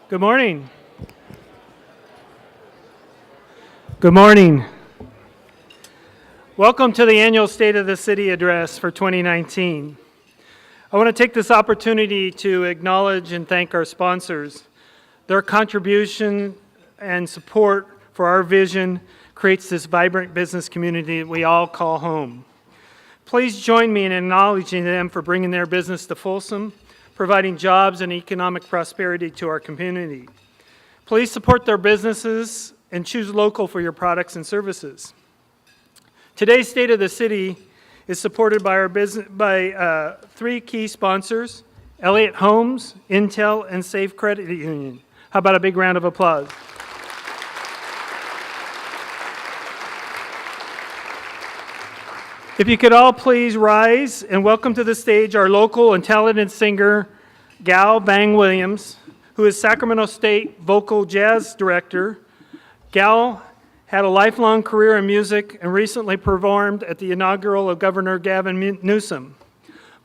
Good morning. Good morning. Welcome to the annual State of the City address for 2019. I want to take this opportunity to acknowledge and thank our sponsors. Their contribution and support for our vision creates this vibrant business community that we all call home. Please join me in acknowledging them for bringing their business to Folsom, providing jobs and economic prosperity to our community. Please support their businesses and choose local for your products and services. Today's State of the City is supported by three key sponsors: Elliott Homes, Intel, and Safe Credit Union. How about a big round of applause? If you could all please rise and welcome to the stage our local and talented singer, Gal Bang Williams, who is Sacramento State Vocal Jazz Director. Gal had a lifelong career in music and recently performed at the inaugural of Governor Gavin Newsom.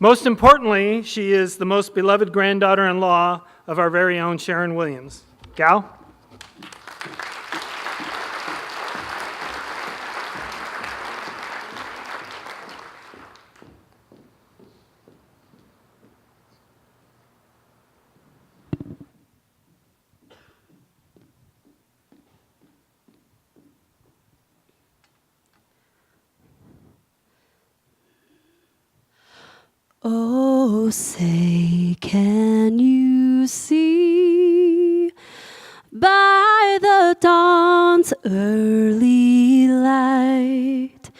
Most importantly, she is the most beloved granddaughter-in-law of our very own Sharon Williams. Gal? Oh, say, can you see by the dawn's early light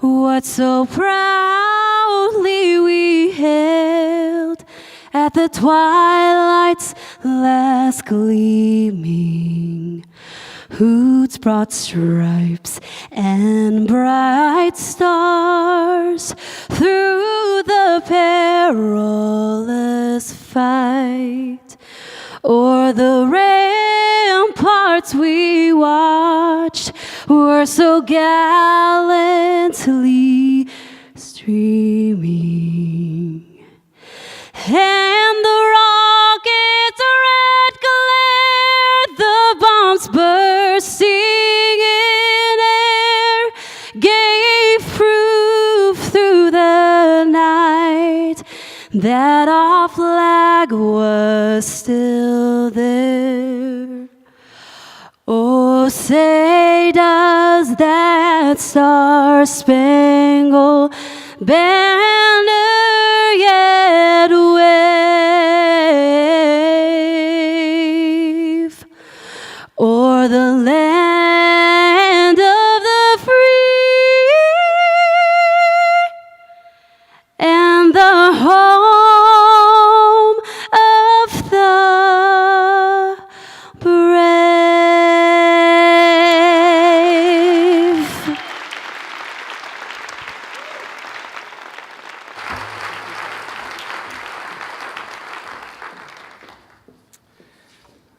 what so proudly we hailed at the twilight's last gleaming? Whose broad stripes and bright stars through the perilous fight o'er the ramparts we watched were so gallantly streaming. And the rocket's red glare, the bombs bursting in air, gave proof through the night that our flag was still there. Oh, say, does that star-spangled banner yet wave o'er the land of the free and the home of the brave?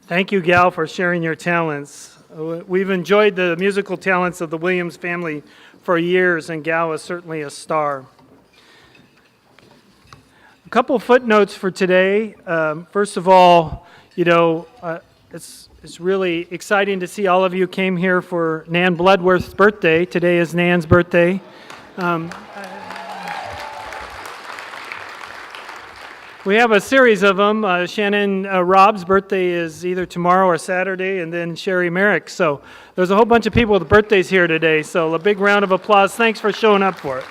Thank you, Gal, for sharing your talents. We've enjoyed the musical talents of the Williams family for years, and Gal is certainly a star. A couple footnotes for today. First of all, it's really exciting to see all of you came here for Nan Bloodworth's birthday. Today is Nan's birthday. We have a series of them. Shannon Robb's birthday is either tomorrow or Saturday, and then Sherry Merrick. So there's a whole bunch of people with birthdays here today. So a big round of applause. Thanks for showing up for it.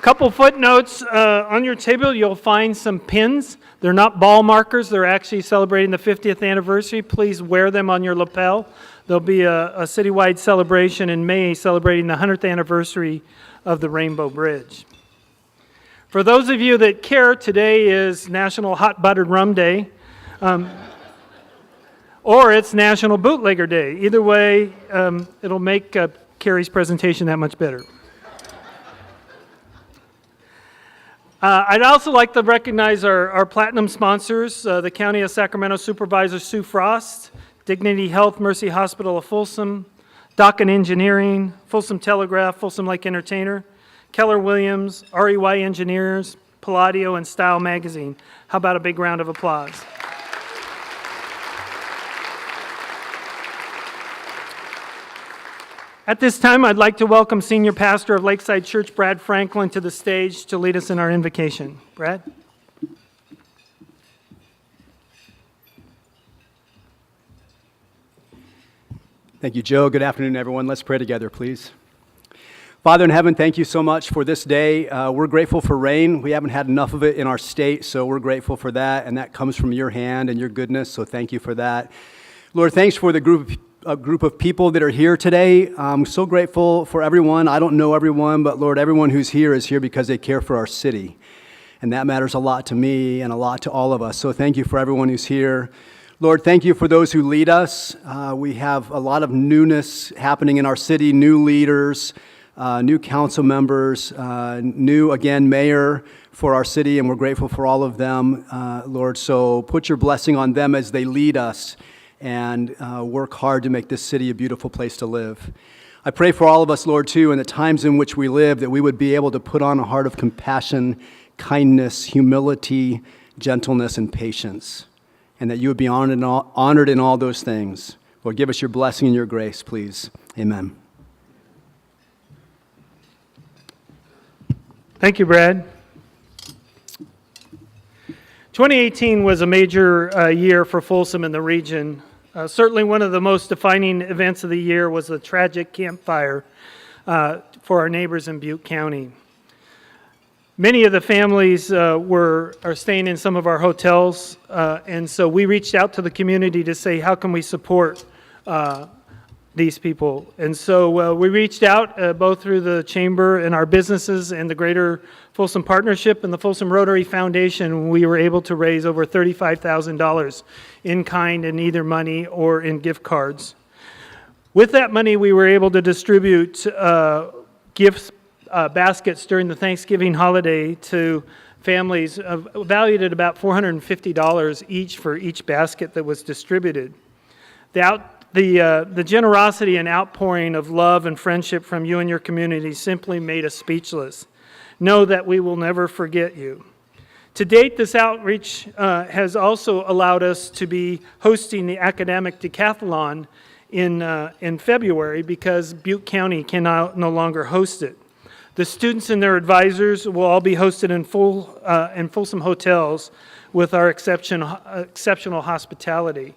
A couple footnotes. On your table, you'll find some pins. They're not ball markers. They're actually celebrating the 50th anniversary. Please wear them on your lapel. There'll be a citywide celebration in May celebrating the 100th anniversary of the Rainbow Bridge. For those of you that care, today is National Hot Buttered Rum Day, or it's National Bootlegger Day. Either way, it'll make Kerri's presentation that much better. I'd also like to recognize our platinum sponsors, the County of Sacramento Supervisor Sue Frost, Dignity Health Mercy Hospital of Folsom, Dock and Engineering, Folsom Telegraph, Folsom Lake Entertainer, Keller Williams, REY Engineers, Palladio, and Style Magazine. How about a big round of applause? At this time, I'd like to welcome Senior Pastor of Lakeside Church, Brad Franklin, to the stage to lead us in our invocation. Brad? Thank you, Joe. Good afternoon, everyone. Let's pray together, please. Father in heaven, thank you so much for this day. We're grateful for rain. We haven't had enough of it in our state, so we're grateful for that, and that comes from your hand and your goodness, so thank you for that. Lord, thanks for the group of people that are here today. I'm so grateful for everyone. I don't know everyone, but Lord, everyone who's here is here because they care for our city, and that matters a lot to me and a lot to all of us, so thank you for everyone who's here. Lord, thank you for those who lead us. We have a lot of newness happening in our city, new leaders, new council members, new, again, mayor for our city, and we're grateful for all of them, Lord. So put your blessing on them as they lead us and work hard to make this city a beautiful place to live. I pray for all of us, Lord, too, in the times in which we live, that we would be able to put on a heart of compassion, kindness, humility, gentleness, and patience, and that you would be honored in all those things. Lord, give us your blessing and your grace, please. Amen. Thank you, Brad. 2018 was a major year for Folsom and the region. Certainly one of the most defining events of the year was the tragic campfire for our neighbors in Butte County. Many of the families are staying in some of our hotels, and so we reached out to the community to say, how can we support these people? And so we reached out both through the chamber and our businesses and the Greater Folsom Partnership and the Folsom Rotary Foundation. We were able to raise over $35,000 in kind, in either money or in gift cards. With that money, we were able to distribute gifts baskets during the Thanksgiving holiday to families valued at about $450 each for each basket that was distributed. The generosity and outpouring of love and friendship from you and your community simply made us speechless. Know that we will never forget you. To date, this outreach has also allowed us to be hosting the academic decathlon in February because Butte County can no longer host it. The students and their advisors will all be hosted in Folsom hotels with our exceptional hospitality.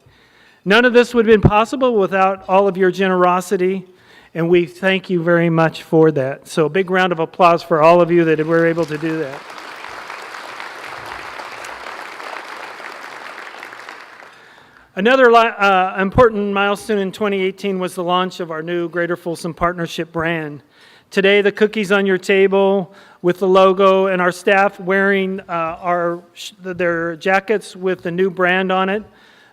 None of this would have been possible without all of your generosity, and we thank you very much for that. So a big round of applause for all of you that were able to do that. Another important milestone in 2018 was the launch of our new Greater Folsom Partnership brand. Today, the cookies on your table with the logo and our staff wearing their jackets with the new brand on it.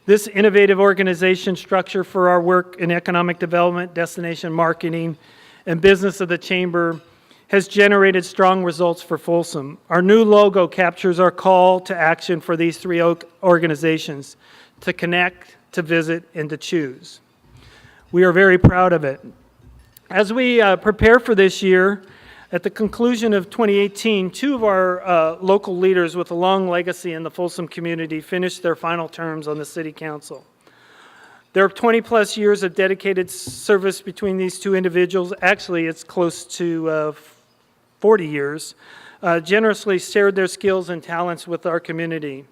This innovative organization structure for our work in economic development, destination marketing, and business of the chamber has generated strong results for Folsom. Our new logo captures our call to action for these three organizations: to connect, to visit, and to choose. We are very proud of it. As we prepare for this year, at the conclusion of 2018, two of our local leaders with a long legacy in the Folsom community finished their final terms on the City Council. There are 20-plus years of dedicated service between these two individuals. Actually, it's close to 40 years. Generously shared their skills and talents with our community.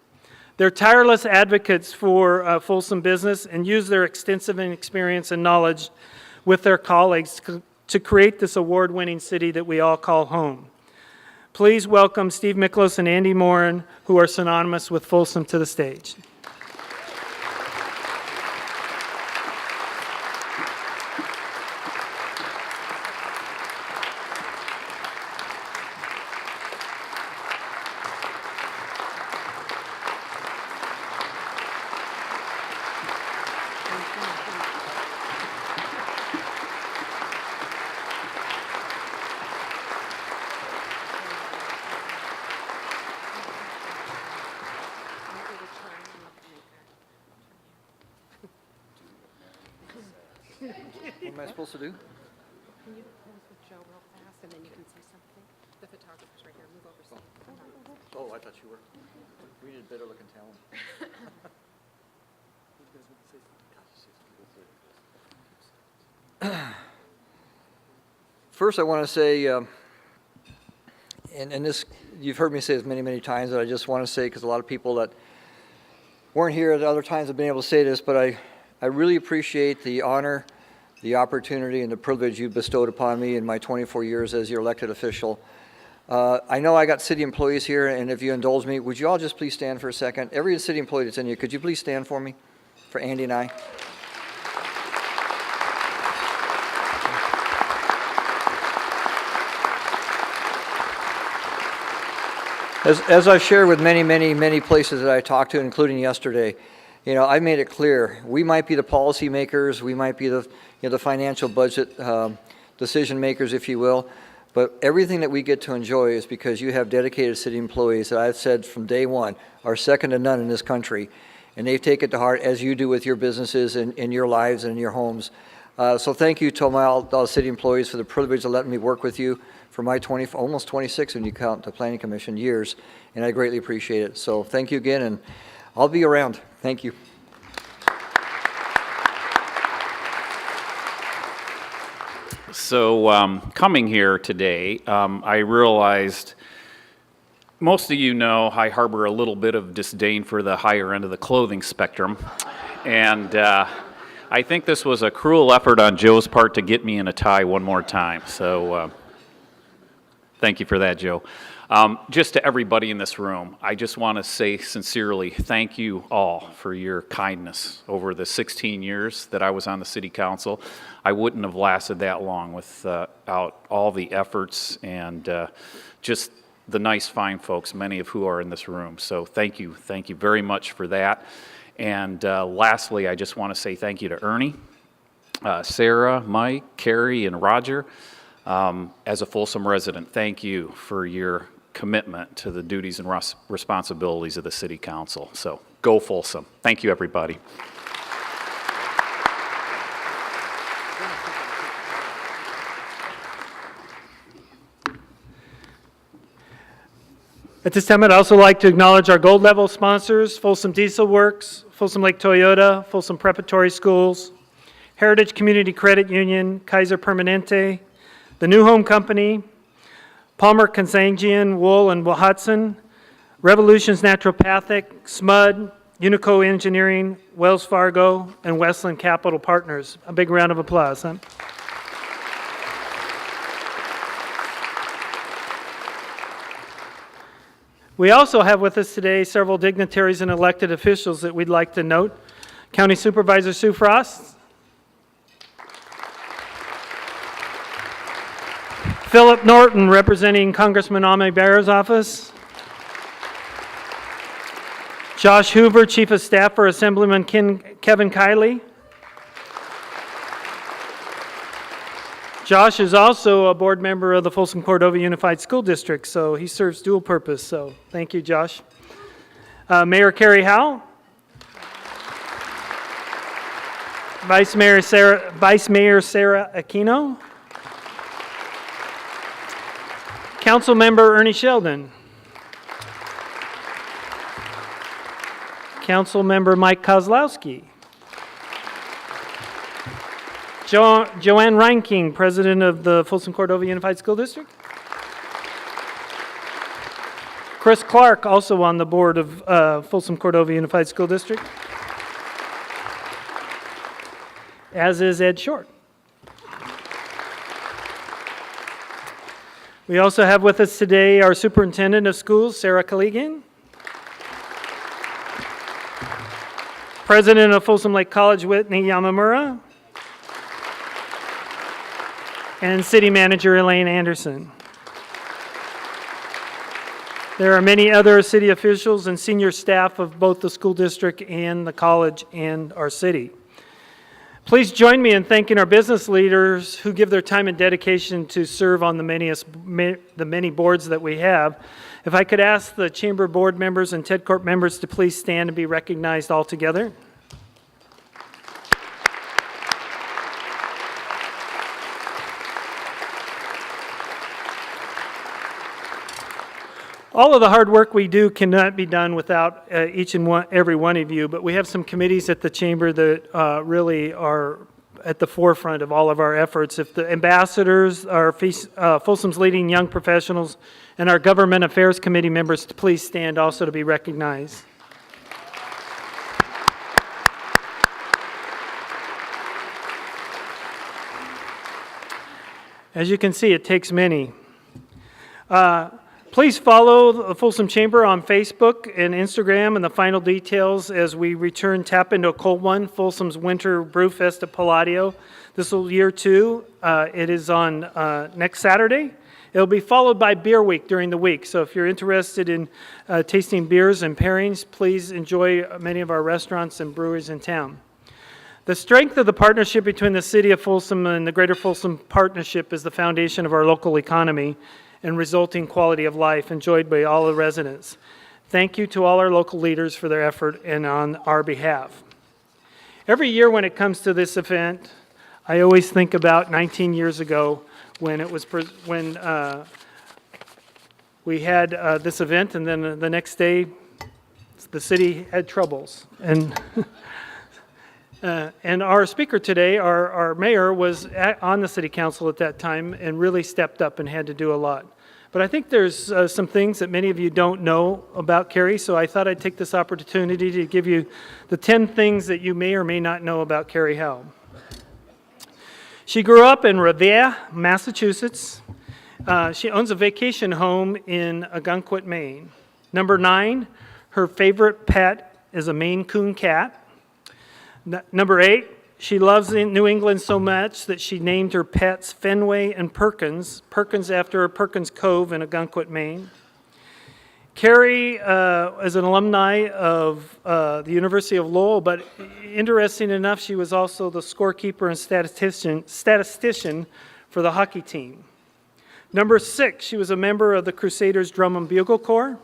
They're tireless advocates for Folsom business and use their extensive experience and knowledge with their colleagues to create this award-winning city that we all call home. Please welcome Steve Miklos and Andy Morin, who are synonymous with Folsom, to the stage. What am I supposed to do? Can you pose with Joe real fast and then you can say something? The photographer's right here. Move over some. Oh, I thought you were. We need better looking talent. First, I want to say, and this, you've heard me say this many, many times, but I just want to say, because a lot of people that weren't here at other times have been able to say this, but I really appreciate the honor, the opportunity, and the privilege you bestowed upon me in my 24 years as your elected official. I know I got city employees here, and if you indulge me, would you all just please stand for a second? Every city employee that's in here, could you please stand for me, for Andy and I? As I've shared with many, many, many places that I talked to, including yesterday, you know, I made it clear, we might be the policy makers, we might be the, you know, the financial budget decision makers, if you will, but everything that we get to enjoy is because you have dedicated city employees that I've said from day one are second to none in this country, and they take it to heart as you do with your businesses and in your lives and in your homes. So thank you to all the city employees for the privilege of letting me work with you for my almost 26 when you count the Planning Commission years, and I greatly appreciate it. So thank you again, and I'll be around. Thank you. So coming here today, I realized most of you know I harbor a little bit of disdain for the higher end of the clothing spectrum, and I think this was a cruel effort on Joe's part to get me in a tie one more time. So thank you for that, Joe. Just to everybody in this room, I just want to say sincerely thank you all for your kindness over the 16 years that I was on the city council. I wouldn't have lasted that long without all the efforts and just the nice, fine folks, many of who are in this room. So thank you very much for that. And lastly, I just want to say thank you to Ernie, Sarah, Mike, Kerri, and Roger. As a Folsom resident, thank you for your commitment to the duties and responsibilities of the City Council. So go Folsom. Thank you, everybody. At this time, I'd also like to acknowledge our gold level sponsors, Folsom Diesel Works, Folsom Lake Toyota, Folsom Preparatory Schools, Heritage Community Credit Union, Kaiser Permanente, the New Home Company, Palmer Kansangian, Wool and Hudson, Revolutions Naturopathic, SMUD, Unico Engineering, Wells Fargo, and Westland Capital Partners. A big round of applause. Huh? We also have with us today several dignitaries and elected officials that we'd like to note. County Supervisor Sue Frost, Philip Norton, representing Congressman Ame Bear's office. Josh Hoover, Chief of Staff for Assemblyman Kevin Kiley. Josh is also a board member of the Folsom Cordova Unified School District, so he serves dual purpose, so thank you, Josh. Mayor Kerri Howell. Vice Mayor Sarah Aquino. Council Member Ernie Sheldon. Council Member Mike Kozlowski. Joanne Reinking, President of the Folsom Cordova Unified School District. Chris Clark, also on the board of Folsom Cordova Unified School District. As is Ed Short. We also have with us today our Superintendent of Schools, Sarah Kaligian. President of Folsom Lake College, Whitney Yamamura. And City Manager Elaine Anderson. There are many other city officials and senior staff of both the school district and the college and our city. Please join me in thanking our business leaders who give their time and dedication to serve on the many boards that we have. If I could ask the Chamber board members and TED Corp members to please stand and be recognized all together. All of the hard work we do cannot be done without every one of you, but we have some committees at the Chamber that really are at the forefront of all of our efforts. If the ambassadors, our Folsom's leading young professionals, and our Government Affairs Committee members to please stand also to be recognized. As you can see, it takes many. Please follow the Folsom Chamber on Facebook and Instagram and the final details as we return Tap Into a Cold One, Folsom's Winter Brewfest at Palladio. This will year 2. It is on next Saturday. It'll be followed by Beer Week during the week. So if you're interested in tasting beers and pairings, please enjoy many of our restaurants and breweries in town. The strength of the partnership between the City of Folsom and the Greater Folsom Partnership is the foundation of our local economy and resulting quality of life enjoyed by all the residents. Thank you to all our local leaders for their effort and on our behalf. Every year when it comes to this event, I always think about 19 years ago when it was we had this event, and then the next day the city had troubles. And our speaker today, our mayor, was on the city council at that time and really stepped up and had to do a lot. But I think there's some things that many of you don't know about Kerri, so I thought I'd take this opportunity to give you the 10 things that you may or may not know about Kerri Howell. She grew up in Revere, Massachusetts. She owns a vacation home in Algonquin, Maine. Number 9, her favorite pet is a Maine Coon cat. Number 8, she loves New England so much that she named her pets Fenway and Perkins, Perkins after Perkins Cove in Algonquin, Maine. Kerri is an alumni of the University of Lowell, but interesting enough, she was also the scorekeeper and statistician for the hockey team. Number 6, she was a member of the Crusaders Drum and Bugle Corps.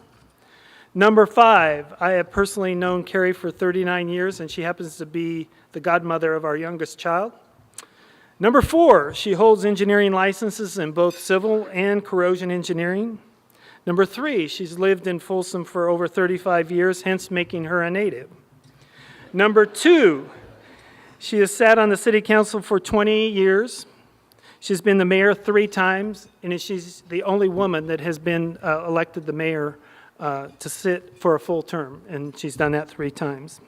Number 5, I have personally known Kerri for 39 years, and she happens to be the godmother of our youngest child. Number 4, she holds engineering licenses in both civil and corrosion engineering. Number 3, she's lived in Folsom for over 35 years, hence making her a native. Number 2, she has sat on the city council for 20 years. She's been the mayor 3 times, and she's the only woman that has been elected the mayor to sit for a full term, and she's done that 3 times.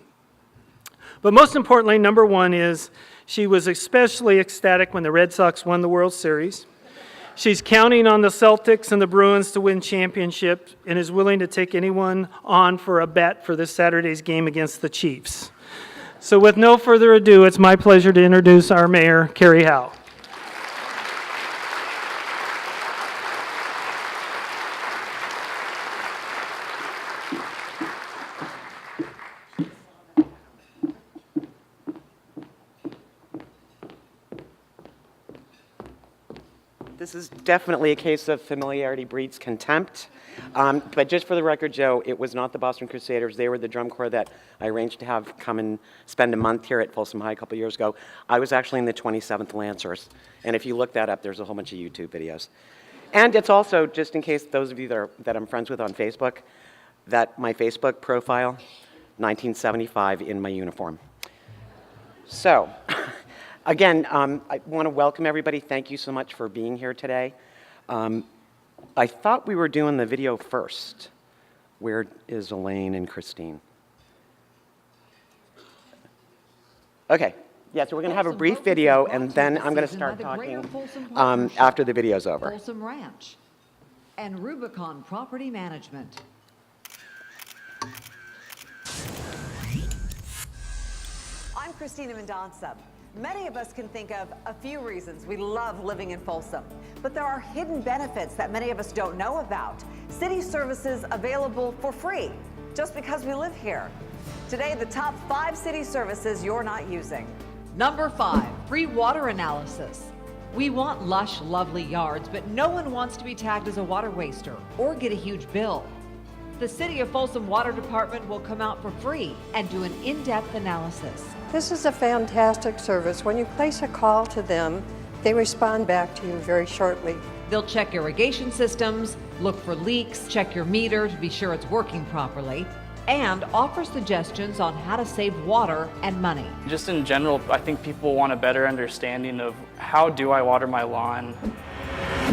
But most importantly, number 1 is she was especially ecstatic when the Red Sox won the World Series. She's counting on the Celtics and the Bruins to win championships and is willing to take anyone on for a bet for this Saturday's game against the Chiefs. So with no further ado, it's my pleasure to introduce our mayor, Kerri Howell. This is definitely a case of familiarity breeds contempt. But just for the record, Joe, it was not the Boston Crusaders. They were the drum corps that I arranged to have come and spend a month here at Folsom High a couple years ago. I was actually in the 27th Lancers. And if you look that up, there's a whole bunch of YouTube videos. And it's also, just in case those of you that I'm friends with on Facebook, that my Facebook profile, 1975 in my uniform. So, again, I want to welcome everybody. Thank you so much for being here today. I thought we were doing the video first. Where is Elaine and Christine? Okay. Yeah, so we're going to have a brief video, and then I'm going to start talking after the video's over. Folsom Ranch and Rubicon Property Management. I'm Christina Mendonça. Many of us can think of a few reasons we love living in Folsom, but there are hidden benefits that many of us don't know about. City services available for free just because we live here. Today, the top 5 city services you're not using. Number 5, free water analysis. We want lush, lovely yards, but no one wants to be tagged as a water waster or get a huge bill. The City of Folsom Water Department will come out for free and do an in-depth analysis. This is a fantastic service. When you place a call to them, they respond back to you very shortly. They'll check irrigation systems, look for leaks, check your meter to be sure it's working properly. and offers suggestions on how to save water and money. Just in general, I think people want a better understanding of how do I water my lawn.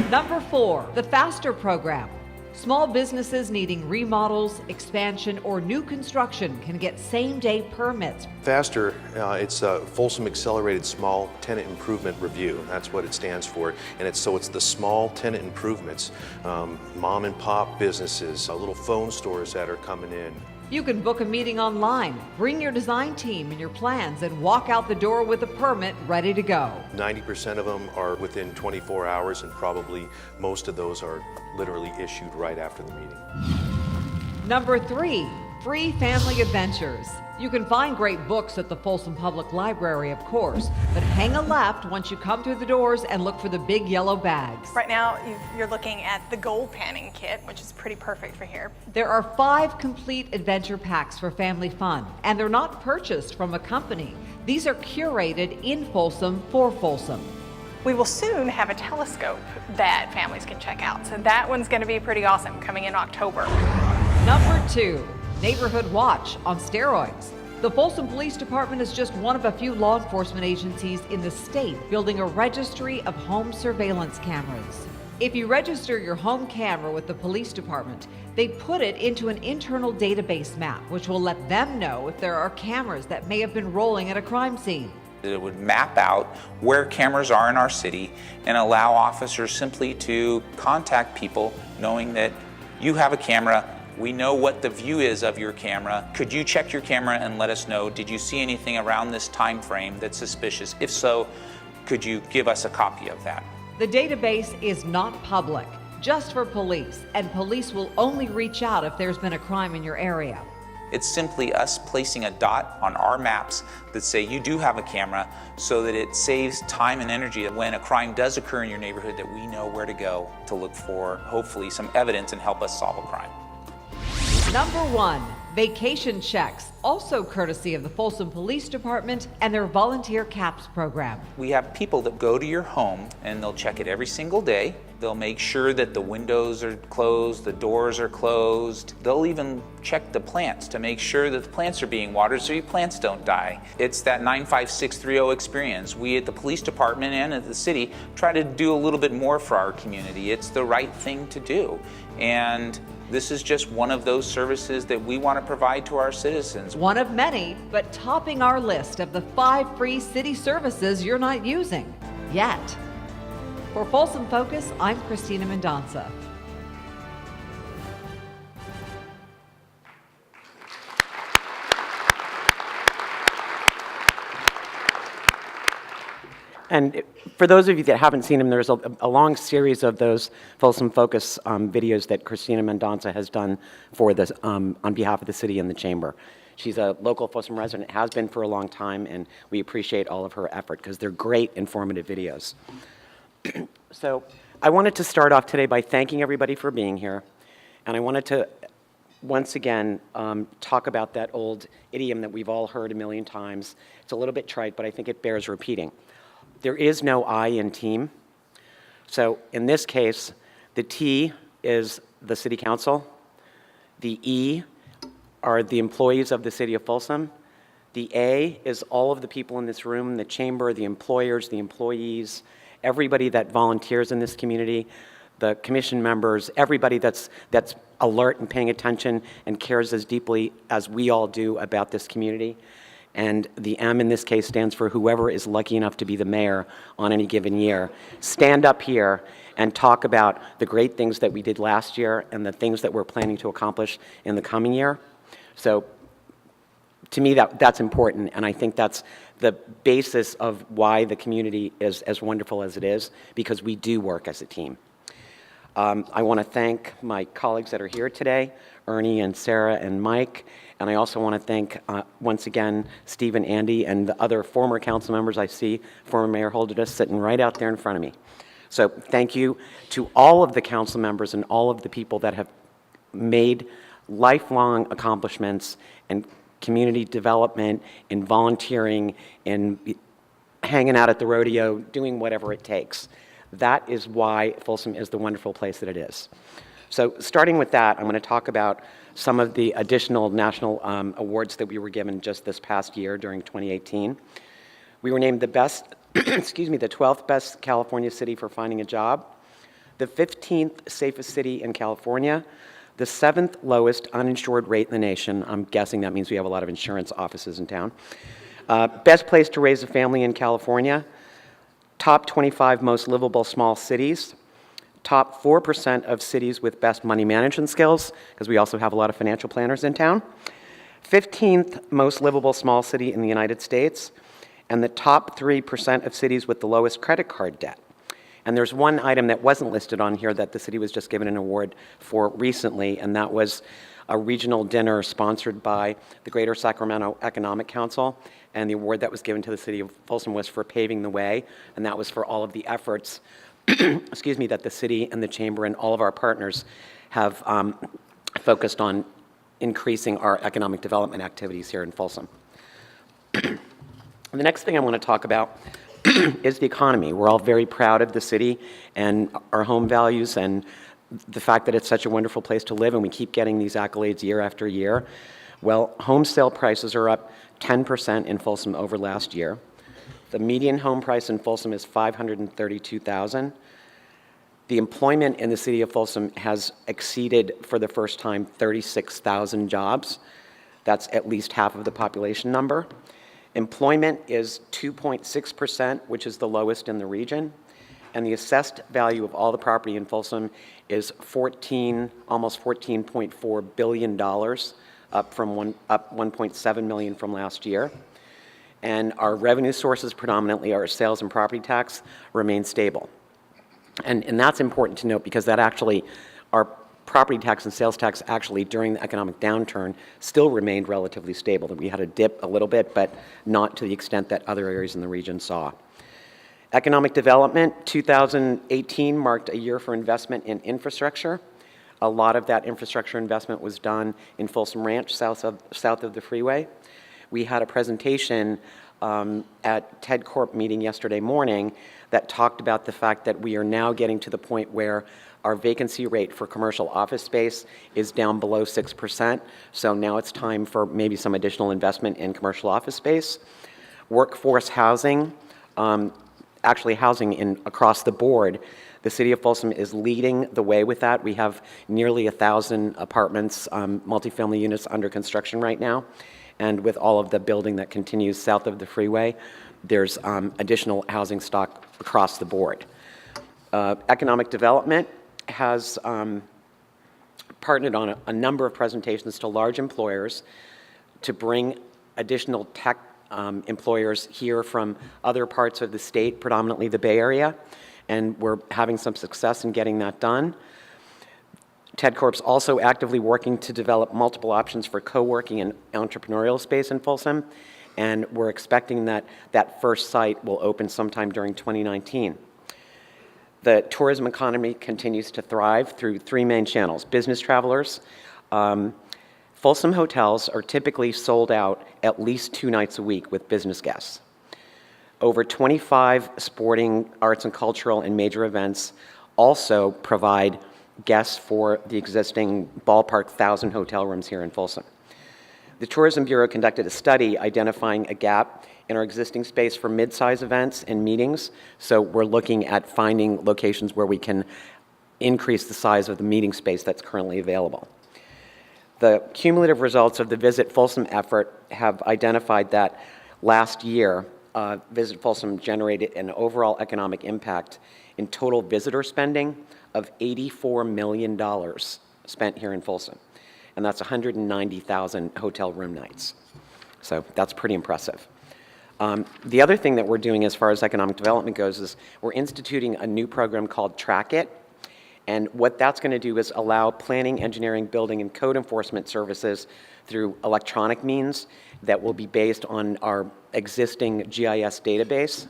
Number 4, the FASTER program. Small businesses needing remodels, expansion, or new construction can get same-day permits. FASTER, it's a Folsom Accelerated Small Tenant Improvement Review. That's what it stands for. And it's the small tenant improvements, mom and pop businesses, little phone stores that are coming in. You can book a meeting online, bring your design team and your plans, and walk out the door with a permit ready to go. 90% of them are within 24 hours, and probably most of those are literally issued right after the meeting. Number 3, free family adventures. You can find great books at the Folsom Public Library, of course, but hang a left once you come through the doors and look for the big yellow bags. Right now, you're looking at the gold panning kit, which is pretty perfect for here. There are 5 complete adventure packs for family fun, and they're not purchased from a company. These are curated in Folsom for Folsom. We will soon have a telescope that families can check out, so that one's going to be pretty awesome, coming in October. Number 2, Neighborhood Watch on steroids. The Folsom Police Department is just one of a few law enforcement agencies in the state building a registry of home surveillance cameras. If you register your home camera with the police department, they put it into an internal database map, which will let them know if there are cameras that may have been rolling at a crime scene. It would map out where cameras are in our city and allow officers simply to contact people knowing that you have a camera. We know what the view is of your camera. Could you check your camera and let us know, did you see anything around this time frame that's suspicious? If so, could you give us a copy of that? The database is not public, just for police, and police will only reach out if there's been a crime in your area. It's simply us placing a dot on our maps that say you do have a camera, so that it saves time and energy when a crime does occur in your neighborhood, that we know where to go to look for, hopefully, some evidence and help us solve a crime. Number 1, vacation checks, also courtesy of the Folsom Police Department and their Volunteer CAPS program. We have people that go to your home and they'll check it every single day. They'll make sure that the windows are closed, the doors are closed. They'll even check the plants to make sure that the plants are being watered so your plants don't die. It's that 95630 experience. We at the police department and at the city try to do a little bit more for our community. It's the right thing to do. And this is just one of those services that we want to provide to our citizens. One of many, but topping our list of the 5 free city services you're not using yet. For Folsom Focus, I'm Christina Mendonça. And for those of you that haven't seen him, there's a long series of those Folsom Focus videos that Christina Mendonça has done for this, on behalf of the city and the chamber. She's a local Folsom resident, has been for a long time, and we appreciate all of her effort because they're great, informative videos. So I wanted to start off today by thanking everybody for being here, and I wanted to once again talk about that old idiom that we've all heard a million times. It's a little bit trite, but I think it bears repeating. There is no I in team. So in this case, the T is the City Council. The E are the employees of the City of Folsom. The A is all of the people in this room, the chamber, the employers, the employees, everybody that volunteers in this community, the commission members, everybody that's alert and paying attention and cares as deeply as we all do about this community. And the M in this case stands for whoever is lucky enough to be the mayor on any given year. Stand up here and talk about the great things that we did last year and the things that we're planning to accomplish in the coming year. So to me, that's important, and I think that's the basis of why the community is as wonderful as it is, because we do work as a team. I want to thank my colleagues that are here today, Ernie and Sarah and Mike, and I also want to thank, once again, Steve and Andy and the other former council members. I see former Mayor Holderness sitting right out there in front of me. So thank you to all of the council members and all of the people that have made lifelong accomplishments in community development, in volunteering, in hanging out at the rodeo, doing whatever it takes. That is why Folsom is the wonderful place that it is. So starting with that, I'm going to talk about some of the additional national awards that we were given just this past year during 2018. We were named the best, excuse me, the 12th best California city for finding a job, the 15th safest city in California, the 7th lowest uninsured rate in the nation. I'm guessing that means we have a lot of insurance offices in town. Best place to raise a family in California, top 25 most livable small cities, top 4% of cities with best money management skills, because we also have a lot of financial planners in town, 15th most livable small city in the United States, and the top 3% of cities with the lowest credit card debt. And there's one item that wasn't listed on here that the city was just given an award for recently, and that was a regional dinner sponsored by the Greater Sacramento Economic Council. And the award that was given to the city of Folsom was for paving the way, and that was for all of the efforts excuse me, that the city and the chamber and all of our partners have focused on increasing our economic development activities here in Folsom. The next thing I want to talk about is the economy. We're all very proud of the city and our home values and the fact that it's such a wonderful place to live, and we keep getting these accolades year after year. Well, home sale prices are up 10% in Folsom over last year. The median home price in Folsom is $532,000. The employment in the city of Folsom has exceeded, for the first time, 36,000 jobs. That's at least half of the population number. Employment is 2.6%, which is the lowest in the region. And the assessed value of all the property in Folsom is almost $14.4 billion, up 1.7 million from last year. And our revenue sources, predominantly our sales and property tax, remain stable. And that's important to note because that actually, our property tax and sales tax actually during the economic downturn still remained relatively stable. We had a dip a little bit, but not to the extent that other areas in the region saw. Economic development, 2018 marked a year for investment in infrastructure. A lot of that infrastructure investment was done in Folsom Ranch, south of the freeway. We had a presentation at TED Corp meeting yesterday morning that talked about the fact that we are now getting to the point where our vacancy rate for commercial office space is down below 6%. So now it's time for maybe some additional investment in commercial office space. Workforce housing, actually housing across the board. The city of Folsom is leading the way with that. We have nearly 1,000 apartments, multifamily units under construction right now. And with all of the building that continues south of the freeway, there's additional housing stock across the board. Economic development has partnered on a number of presentations to large employers to bring additional tech employers here from other parts of the state, predominantly the Bay Area, and we're having some success in getting that done. TED Corp's also actively working to develop multiple options for co-working and entrepreneurial space in Folsom, and we're expecting that that first site will open sometime during 2019. The tourism economy continues to thrive through three main channels. Business travelers. Folsom hotels are typically sold out at least 2 nights a week with business guests. Over 25 sporting, arts and cultural, and major events also provide guests for the existing ballpark 1,000 hotel rooms here in Folsom. The Tourism Bureau conducted a study identifying a gap in our existing space for mid-size events and meetings, so we're looking at finding locations where we can increase the size of the meeting space that's currently available. The cumulative results of the Visit Folsom effort have identified that last year, Visit Folsom generated an overall economic impact in total visitor spending of $84 million spent here in Folsom. And that's 190,000 hotel room nights. So that's pretty impressive. The other thing that we're doing as far as economic development goes is we're instituting a new program called Track It. And what that's going to do is allow planning, engineering, building, and code enforcement services through electronic means that will be based on our existing GIS database.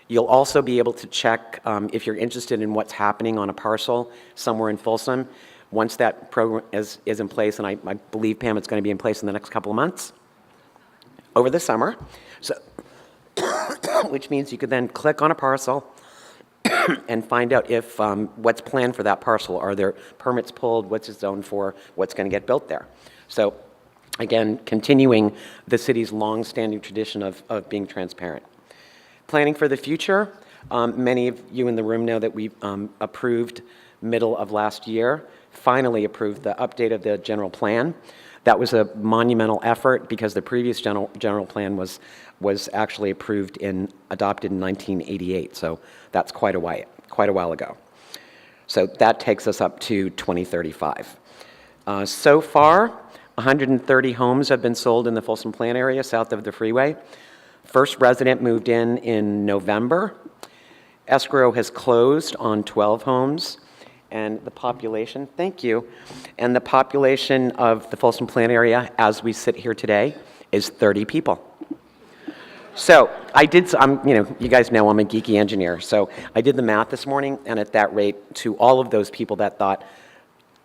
You'll also be able to check if you're interested in what's happening on a parcel somewhere in Folsom. Once that program is in place, and I believe, Pam, it's going to be in place in the next couple of months, over the summer, so which means you could then click on a parcel, and find out if what's planned for that parcel. Are there permits pulled? What's it zoned for? What's going to get built there? So again, continuing the city's long-standing tradition of being transparent. Planning for the future, many of you in the room know that we approved middle of last year, finally approved the update of the general plan. That was a monumental effort because the previous general plan was actually adopted in 1988. So that's quite a while ago. So that takes us up to 2035. So far, 130 homes have been sold in the Folsom Plan area south of the freeway. First resident moved in November. Escrow has closed on 12 homes. And the population, thank you, and the population of the Folsom Plan area as we sit here today is 30 people. So you guys know I'm a geeky engineer, so I did the math this morning, and at that rate, to all of those people that thought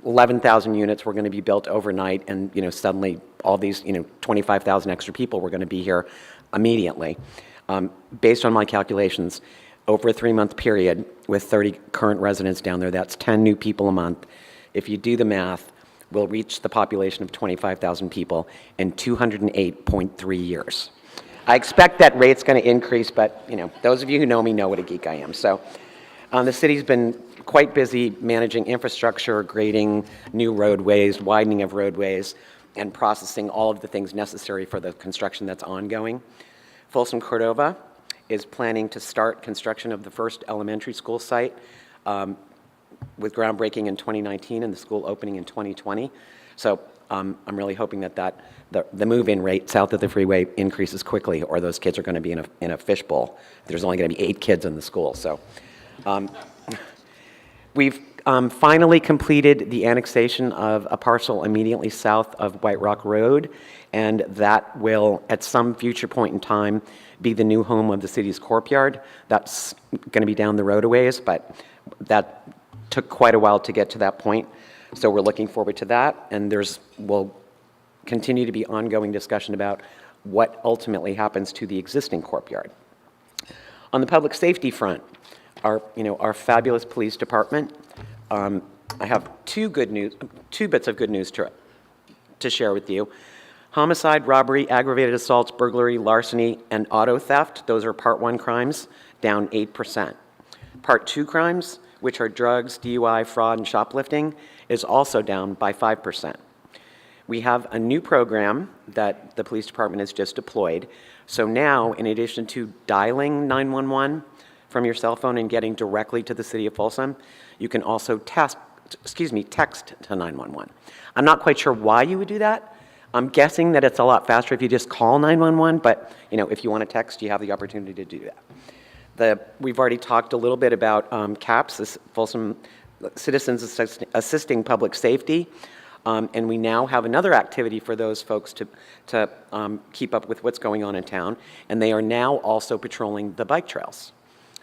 11,000 units were going to be built overnight, and suddenly all these 25,000 extra people were going to be here immediately. Based on my calculations, over a 3-month period with 30 current residents down there, that's 10 new people a month. If you do the math, we'll reach the population of 25,000 people in 208.3 years. I expect that rate's going to increase, but those of you who know me know what a geek I am. So the city's been quite busy managing infrastructure, grading new roadways, widening of roadways, and processing all of the things necessary for the construction that's ongoing. Folsom Cordova is planning to start construction of the first elementary school site with groundbreaking in 2019 and the school opening in 2020. So I'm really hoping that the move-in rate south of the freeway increases quickly, or those kids are going to be in a fishbowl. There's only going to be 8 kids in the school. So we've finally completed the annexation of a parcel immediately south of White Rock Road, and that will, at some future point in time, be the new home of the city's courtyard. That's going to be down the road a ways, but that took quite a while to get to that point. So we're looking forward to that, and will continue to be ongoing discussion about what ultimately happens to the existing courtyard. On the public safety front, our fabulous police department, I have two bits of good news to share with you. Homicide, robbery, aggravated assaults, burglary, larceny, and auto theft, those are Part 1 crimes, down 8%. Part 2 crimes, which are drugs, DUI, fraud, and shoplifting, is also down by 5%. We have a new program that the police department has just deployed. So now, in addition to dialing 911 from your cell phone and getting directly to the city of Folsom, you can also text to 911. I'm not quite sure why you would do that. I'm guessing that it's a lot faster if you just call 911, but if you want to text, you have the opportunity to do that. We've already talked a little bit about CAPS, this Folsom Citizens Assisting Public Safety, and we now have another activity for those folks to keep up with what's going on in town, and they are now also patrolling the bike trails.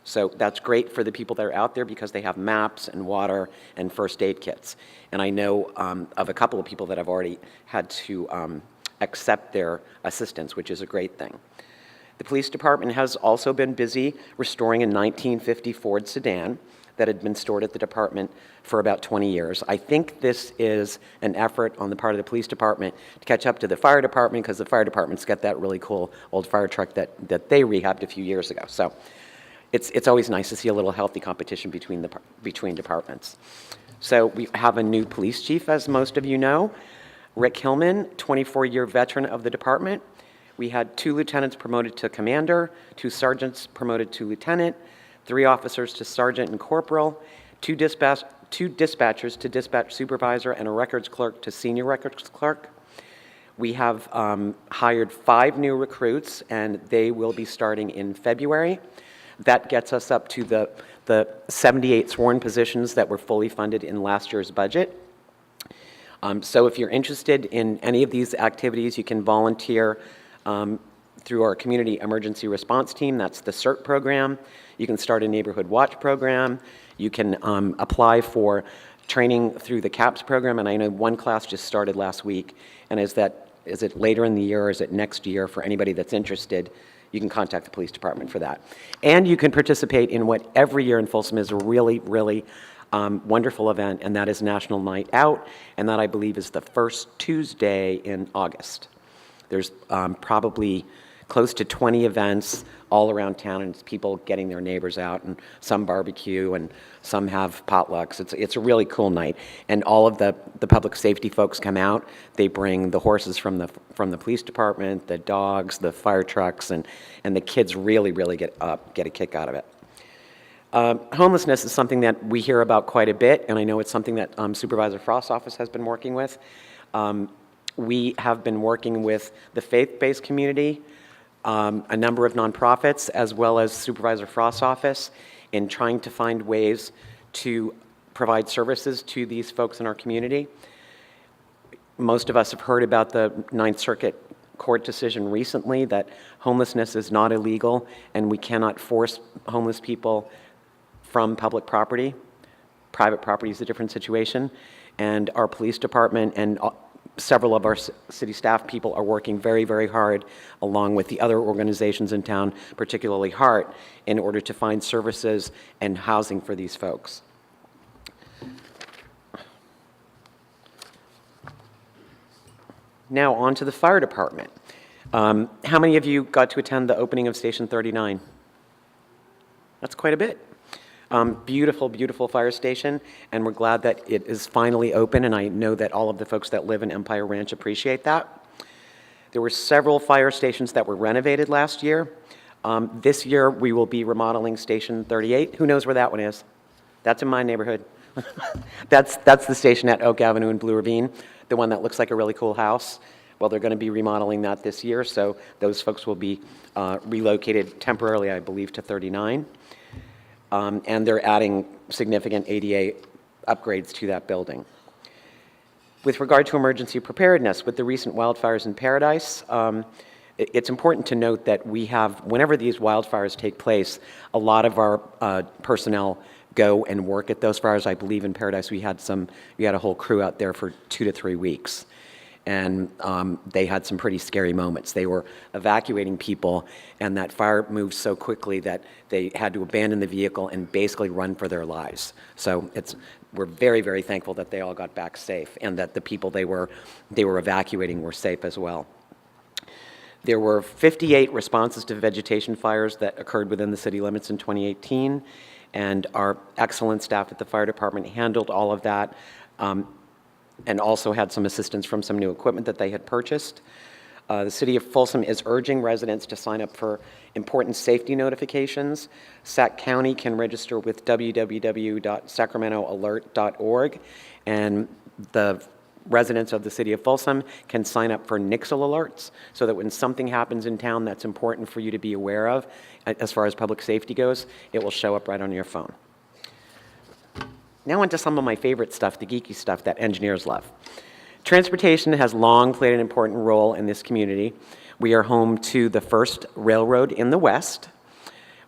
So that's great for the people that are out there because they have maps and water and first aid kits. And I know of a couple of people that have already had to accept their assistance, which is a great thing. The police department has also been busy restoring a 1950 Ford sedan that had been stored at the department for about 20 years. I think this is an effort on the part of the police department to catch up to the fire department because the fire department's got that really cool old fire truck that they rehabbed a few years ago. So it's always nice to see a little healthy competition between departments. So we have a new police chief, as most of you know, Rick Hillman, 24-year veteran of the department. We had 2 lieutenants promoted to commander, 2 sergeants promoted to lieutenant, 3 officers to sergeant and corporal, 2 dispatchers to dispatch supervisor, and a records clerk to senior records clerk. We have hired 5 new recruits, and they will be starting in February. That gets us up to the 78 sworn positions that were fully funded in last year's budget. So if you're interested in any of these activities, you can volunteer through our Community Emergency Response Team. That's the CERT program. You can start a Neighborhood Watch program. You can apply for training through the CAPS program, and I know one class just started last week. And is it later in the year or is it next year? For anybody that's interested, you can contact the police department for that. And you can participate in what every year in Folsom is a really, really wonderful event, and that is National Night Out, and that I believe is the first Tuesday in August. There's probably close to 20 events all around town, and it's people getting their neighbors out, and some barbecue, and some have potlucks. It's a really cool night, and all of the public safety folks come out. They bring the horses from the police department, the dogs, the fire trucks, and the kids really, really get a kick out of it. Homelessness is something that we hear about quite a bit, and I know it's something that Supervisor Frost's office has been working with. We have been working with the faith-based community, a number of nonprofits, as well as Supervisor Frost's office, in trying to find ways to provide services to these folks in our community. Most of us have heard about the Ninth Circuit Court decision recently that homelessness is not illegal, and we cannot force homeless people from public property. Private property is a different situation, and our police department and several of our city staff people are working very, very hard, along with the other organizations in town, particularly HEART, in order to find services and housing for these folks. Now on to the fire department. How many of you got to attend the opening of Station 39? That's quite a bit. Beautiful, beautiful fire station, and we're glad that it is finally open, and I know that all of the folks that live in Empire Ranch appreciate that. There were several fire stations that were renovated last year. This year, we will be remodeling Station 38. Who knows where that one is? That's in my neighborhood. That's the station at Oak Avenue and Blue Ravine, the one that looks like a really cool house. Well, they're going to be remodeling that this year, so those folks will be relocated temporarily, I believe, to 39. And they're adding significant ADA upgrades to that building. With regard to emergency preparedness, with the recent wildfires in Paradise, it's important to note that we have, whenever these wildfires take place, a lot of our personnel go and work at those fires. I believe in Paradise we had a whole crew out there for 2 to 3 weeks. And they had some pretty scary moments. They were evacuating people, and that fire moved so quickly that they had to abandon the vehicle and basically run for their lives. So we're very, very thankful that they all got back safe, and that the people they were evacuating were safe as well. There were 58 responses to vegetation fires that occurred within the city limits in 2018, and our excellent staff at the fire department handled all of that. And also had some assistance from some new equipment that they had purchased. The City of Folsom is urging residents to sign up for important safety notifications. Sac County can register with www.sacramentoalert.org, and the residents of the City of Folsom can sign up for Nixle alerts, so that when something happens in town that's important for you to be aware of, as far as public safety goes, it will show up right on your phone. Now on to some of my favorite stuff, the geeky stuff that engineers love. Transportation has long played an important role in this community. We are home to the first railroad in the West.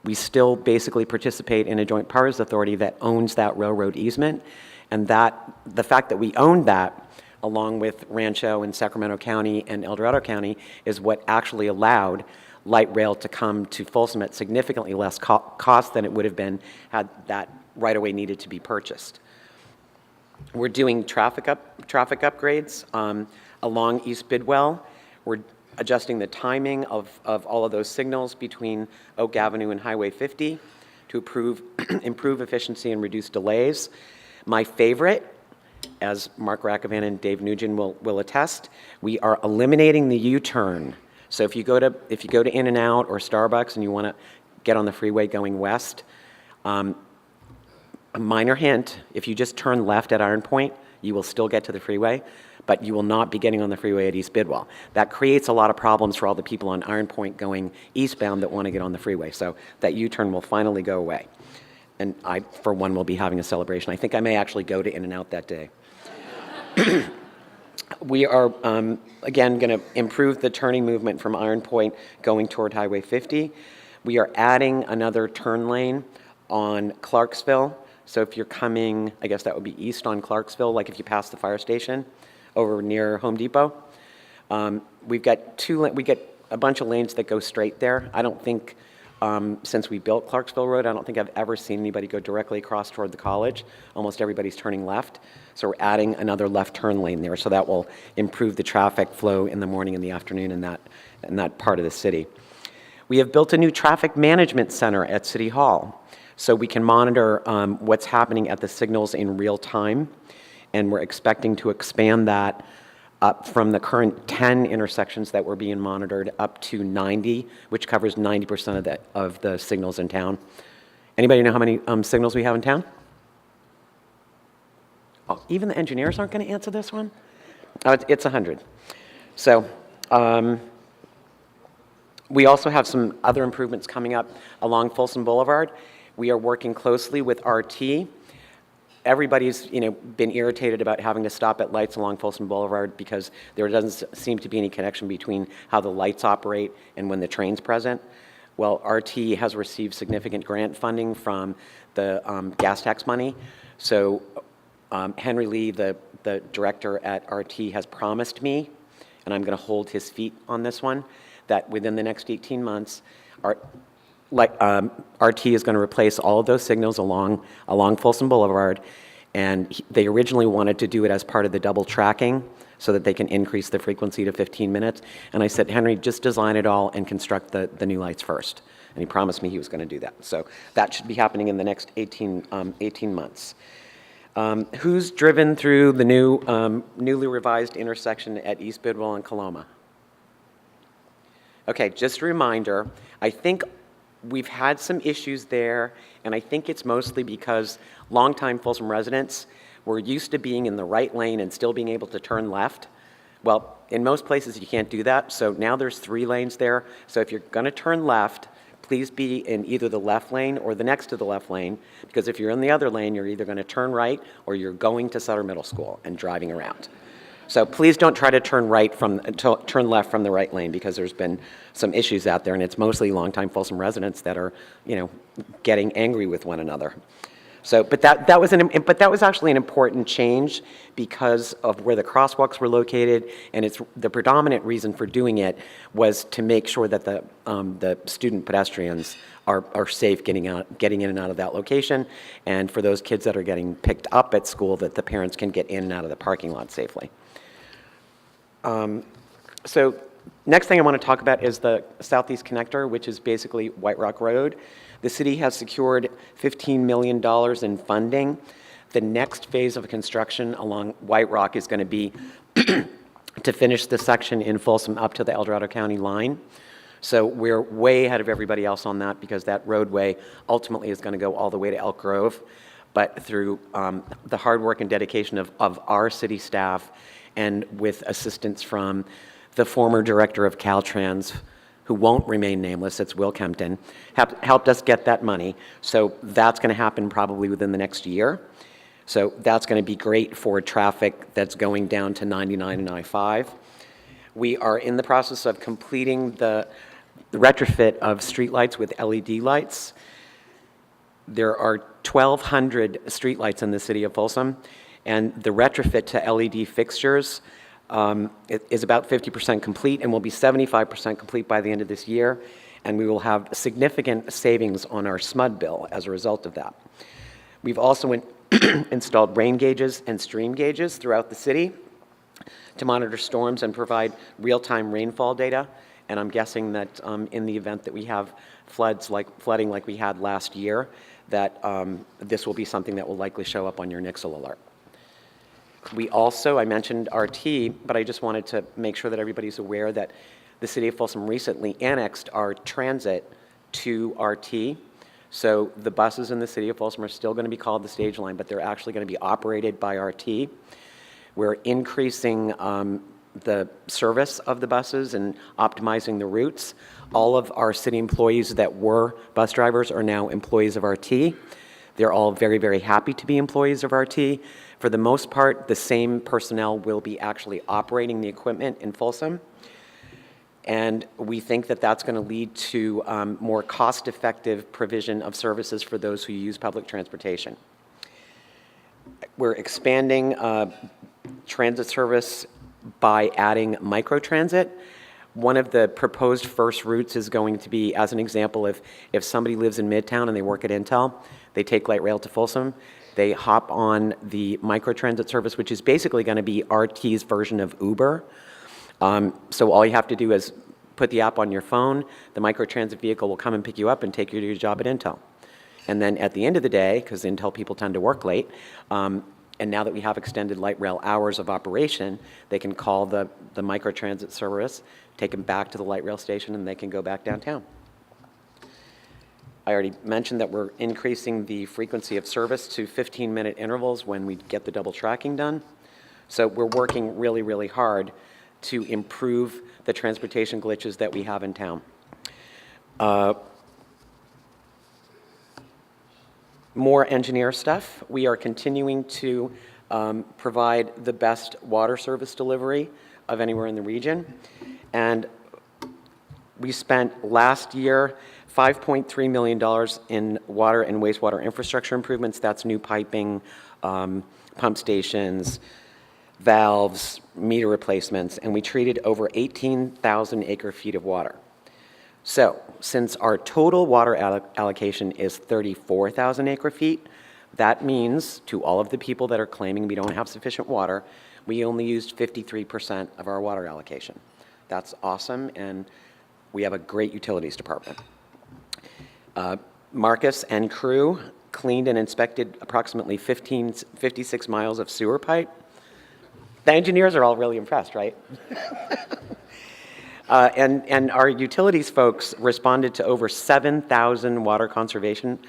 We still basically participate in a joint powers authority that owns that railroad easement, and the fact that we own that, along with Rancho and Sacramento County and El Dorado County, is what actually allowed light rail to come to Folsom at significantly less cost than it would have been had that right-of-way needed to be purchased. We're doing traffic upgrades along East Bidwell. We're adjusting the timing of all of those signals between Oak Avenue and Highway 50 to improve efficiency and reduce delays. My favorite, as Mark Rackovan and Dave Nugent will attest, we are eliminating the U-turn. So if you go to In-N-Out or Starbucks and you want to get on the freeway going west, a minor hint, if you just turn left at Iron Point, you will still get to the freeway, but you will not be getting on the freeway at East Bidwell. That creates a lot of problems for all the people on Iron Point going eastbound that want to get on the freeway. So that U-turn will finally go away. And I, for one, will be having a celebration. I think I may actually go to In-N-Out that day. We are, again, going to improve the turning movement from Iron Point going toward Highway 50. We are adding another turn lane on Clarksville. So if you're coming, I guess that would be east on Clarksville, like if you pass the fire station over near Home Depot. We get a bunch of lanes that go straight there. I don't think, since we built Clarksville Road, I don't think I've ever seen anybody go directly across toward the college. Almost everybody's turning left. So we're adding another left turn lane there, so that will improve the traffic flow in the morning and the afternoon in that part of the city. We have built a new traffic management center at City Hall, so we can monitor what's happening at the signals in real time, and we're expecting to expand that up from the current 10 intersections that were being monitored up to 90, which covers 90% of the signals in town. Anybody know how many signals we have in town? Oh, even the engineers aren't going to answer this one? Oh, it's 100. So we also have some other improvements coming up along Folsom Boulevard. We are working closely with RT. Everybody's been irritated about having to stop at lights along Folsom Boulevard because there doesn't seem to be any connection between how the lights operate and when the train's present. Well, RT has received significant grant funding from the gas tax money. So Henry Lee, the director at RT, has promised me, and I'm going to hold his feet on this one, that within the next 18 months, RT is going to replace all of those signals along Folsom Boulevard, and they originally wanted to do it as part of the double tracking so that they can increase the frequency to 15 minutes. And I said, Henry, just design it all and construct the new lights first. And he promised me he was going to do that. So that should be happening in the next 18 months. Who's driven through the newly revised intersection at East Bidwell and Coloma? Okay, just a reminder, I think we've had some issues there, and I think it's mostly because longtime Folsom residents were used to being in the right lane and still being able to turn left. Well, in most places you can't do that, so now there's 3 lanes there. So if you're going to turn left, please be in either the left lane or the next to the left lane, because if you're in the other lane, you're either going to turn right or you're going to Sutter Middle School and driving around. So please don't try to turn left from the right lane, because there's been some issues out there, and it's mostly longtime Folsom residents that are, getting angry with one another. So, but that was actually an important change because of where the crosswalks were located, and it's the predominant reason for doing it was to make sure that the student pedestrians are safe getting in and out of that location, and for those kids that are getting picked up at school, that the parents can get in and out of the parking lot safely. So next thing I want to talk about is the Southeast Connector, which is basically White Rock Road. The city has secured $15 million in funding. The next phase of construction along White Rock is going to be to finish the section in Folsom up to the El Dorado County line. So we're way ahead of everybody else on that, because that roadway ultimately is going to go all the way to Elk Grove. But through the hard work and dedication of our city staff, and with assistance from the former director of Caltrans, who won't remain nameless, it's Will Kempton, helped us get that money. So that's going to happen probably within the next year. So that's going to be great for traffic that's going down to 99 and I-5. We are in the process of completing the retrofit of streetlights with LED lights. There are 1,200 streetlights in the city of Folsom, and the retrofit to LED fixtures is about 50% complete and will be 75% complete by the end of this year, and we will have significant savings on our SMUD bill as a result of that. We've also installed rain gauges and stream gauges throughout the city to monitor storms and provide real-time rainfall data, and I'm guessing that in the event that we have flooding like we had last year, that this will be something that will likely show up on your Nixle alert. We also, I mentioned RT, but I just wanted to make sure that everybody's aware that the city of Folsom recently annexed our transit to RT. So the buses in the city of Folsom are still going to be called the Stage Line, but they're actually going to be operated by RT. We're increasing the service of the buses and optimizing the routes. All of our city employees that were bus drivers are now employees of RT. They're all very, very happy to be employees of RT. For the most part, the same personnel will be actually operating the equipment in Folsom. And we think that that's going to lead to more cost-effective provision of services for those who use public transportation. We're expanding transit service by adding microtransit. One of the proposed first routes is going to be, as an example, if somebody lives in Midtown and they work at Intel, they take light rail to Folsom, they hop on the microtransit service, which is basically going to be RT's version of Uber. So all you have to do is put the app on your phone, the microtransit vehicle will come and pick you up and take you to your job at Intel. And then at the end of the day, because Intel people tend to work late, and now that we have extended light rail hours of operation, they can call the microtransit service, take them back to the light rail station, and they can go back downtown. I already mentioned that we're increasing the frequency of service to 15-minute intervals when we get the double tracking done. So we're working really, really hard to improve the transportation glitches that we have in town. More engineer stuff. We are continuing to provide the best water service delivery of anywhere in the region. And we spent last year $5.3 million in water and wastewater infrastructure improvements. That's new piping, pump stations, valves, meter replacements, and we treated over 18,000 acre-feet of water. So, since our total water allocation is 34,000 acre-feet, that means to all of the people that are claiming we don't have sufficient water, we only used 53% of our water allocation. That's awesome, and we have a great utilities department. Marcus and crew cleaned and inspected approximately 56 miles of sewer pipe. The engineers are all really impressed, right? And our utilities folks responded to over 7,000 water conservation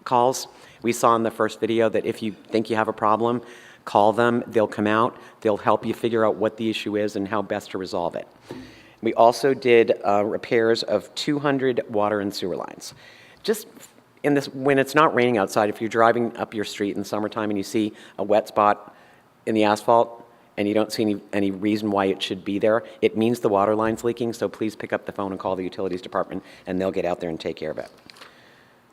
calls. We saw in the first video that if you think you have a problem, call them, they'll come out, they'll help you figure out what the issue is and how best to resolve it. We also did repairs of 200 water and sewer lines. Just in this, when it's not raining outside, if you're driving up your street in the summertime and you see a wet spot in the asphalt, and you don't see any reason why it should be there, it means the water line's leaking, so please pick up the phone and call the utilities department, and they'll get out there and take care of it.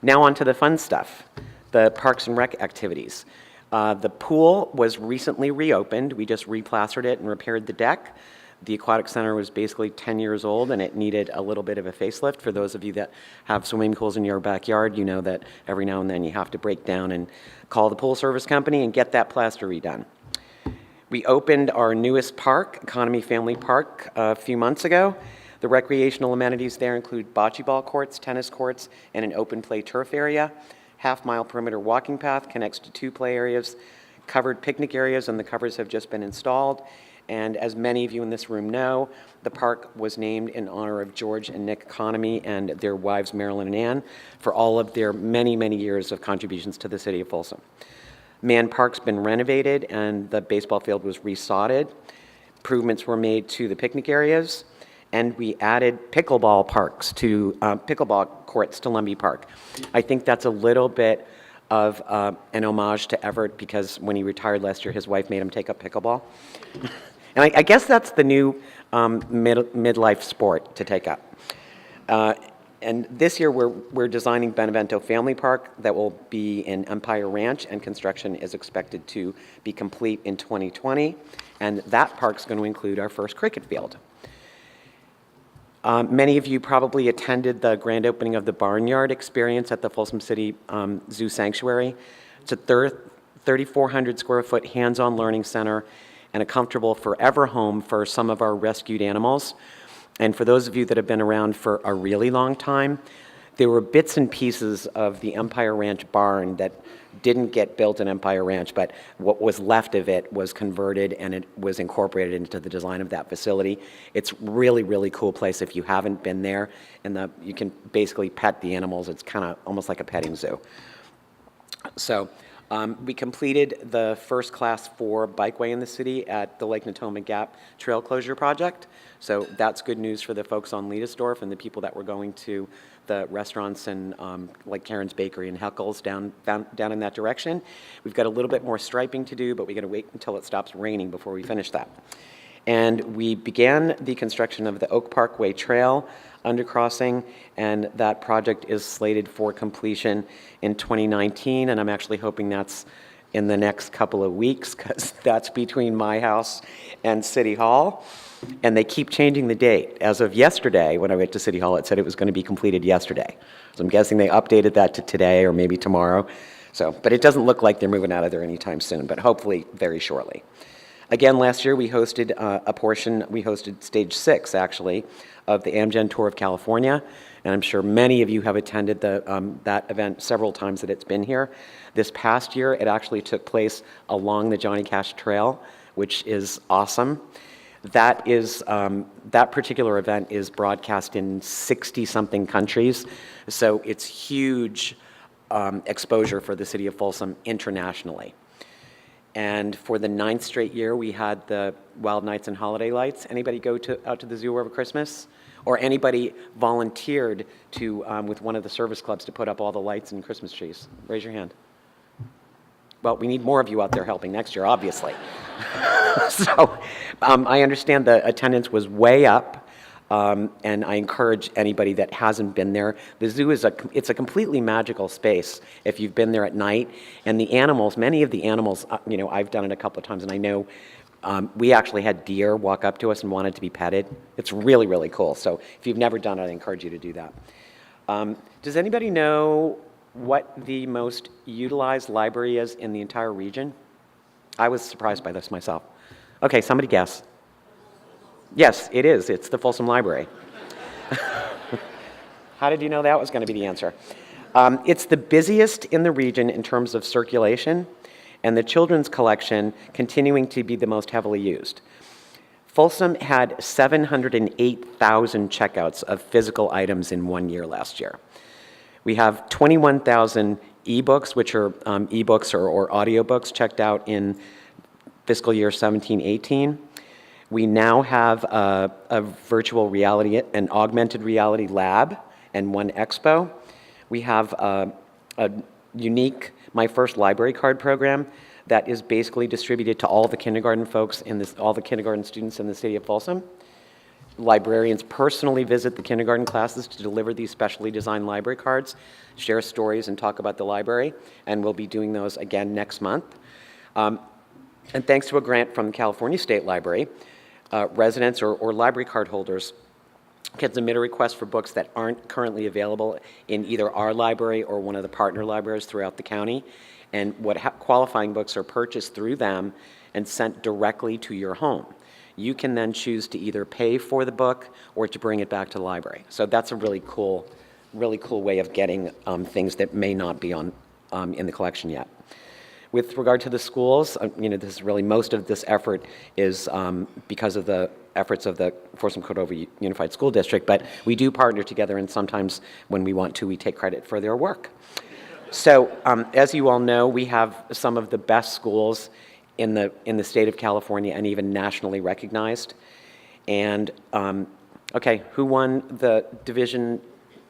Now on to the fun stuff, the Parks and Rec activities. The pool was recently reopened. We just replastered it and repaired the deck. The aquatic center was basically 10 years old, and it needed a little bit of a facelift. For those of you that have swimming pools in your backyard, you know that every now and then you have to break down and call the pool service company and get that plaster redone. We opened our newest park, Economy Family Park, a few months ago. The recreational amenities there include bocce ball courts, tennis courts, and an open play turf area. Half-mile perimeter walking path connects to 2 play areas, covered picnic areas, and the covers have just been installed. And as many of you in this room know, the park was named in honor of George and Nick Economy and their wives, Marilyn and Ann, for all of their many, many years of contributions to the city of Folsom. Man Park's been renovated and the baseball field was resodded. Improvements were made to the picnic areas, and we added pickleball courts to Lumbee Park. I think that's a little bit of an homage to Everett, because when he retired last year, his wife made him take up pickleball. And I guess that's the new midlife sport to take up. And this year, we're designing Benevento Family Park that will be in Empire Ranch, and construction is expected to be complete in 2020. And that park's going to include our first cricket field. Many of you probably attended the grand opening of the Barnyard experience at the Folsom City Zoo Sanctuary. It's a 3,400 square foot hands-on learning center and a comfortable forever home for some of our rescued animals. And for those of you that have been around for a really long time, there were bits and pieces of the Empire Ranch barn that didn't get built in Empire Ranch, but what was left of it was converted and it was incorporated into the design of that facility. It's really, really cool place if you haven't been there, and you can basically pet the animals. It's kind of almost like a petting zoo. So we completed the first class 4 bikeway in the city at the Lake Natoma Gap Trail Closure Project. So that's good news for the folks on Leidesdorf and the people that were going to the restaurants and like Karen's Bakery and Heckles down in that direction. We've got a little bit more striping to do, but we got to wait until it stops raining before we finish that. And we began the construction of the Oak Parkway Trail undercrossing, and that project is slated for completion in 2019, and I'm actually hoping that's in the next couple of weeks, because that's between my house and City Hall. And they keep changing the date. As of yesterday, when I went to City Hall, it said it was going to be completed yesterday. So I'm guessing they updated that to today or maybe tomorrow. So, but it doesn't look like they're moving out of there anytime soon, but hopefully very shortly. Again, last year we hosted we hosted stage 6, actually, of the Amgen Tour of California. And I'm sure many of you have attended that event several times that it's been here. This past year, it actually took place along the Johnny Cash Trail, which is awesome. That particular event is broadcast in 60-something countries, so it's huge exposure for the city of Folsom internationally. And for the 9th straight year, we had the Wild Nights and Holiday Lights. Anybody go out to the zoo over Christmas? Or anybody volunteered to with one of the service clubs to put up all the lights and Christmas trees? Raise your hand. Well, we need more of you out there helping next year, obviously. So I understand the attendance was way up, and I encourage anybody that hasn't been there. The zoo is it's a completely magical space if you've been there at night. And the animals, many of the animals, I've done it a couple of times, and I know we actually had deer walk up to us and wanted to be petted. It's really, really cool. So if you've never done it, I encourage you to do that. Does anybody know what the most utilized library is in the entire region? I was surprised by this myself. Okay, somebody guess. Yes, it is. It's the Folsom Library. How did you know that was going to be the answer? It's the busiest in the region in terms of circulation, and the children's collection continuing to be the most heavily used. Folsom had 708,000 checkouts of physical items in 1 year last year. We have 21,000 ebooks, which are ebooks or audiobooks, checked out in fiscal year 17-18. We now have a virtual reality and augmented reality lab and one expo. We have a unique My First Library Card program that is basically distributed to all the kindergarten folks all the kindergarten students in the city of Folsom. Librarians personally visit the kindergarten classes to deliver these specially designed library cards, share stories, and talk about the library, and we'll be doing those again next month. And thanks to a grant from the California State Library, residents or library card holders can submit a request for books that aren't currently available in either our library or one of the partner libraries throughout the county. And qualifying books are purchased through them and sent directly to your home. You can then choose to either pay for the book or to bring it back to the library. So that's a really cool way of getting things that may not be in the collection yet. With regard to the schools, this is really most of this effort is because of the efforts of the Folsom Cordova Unified School District, but we do partner together, and sometimes when we want to, we take credit for their work. So as you all know, we have some of the best schools in the state of California and even nationally recognized. And okay, who won the Division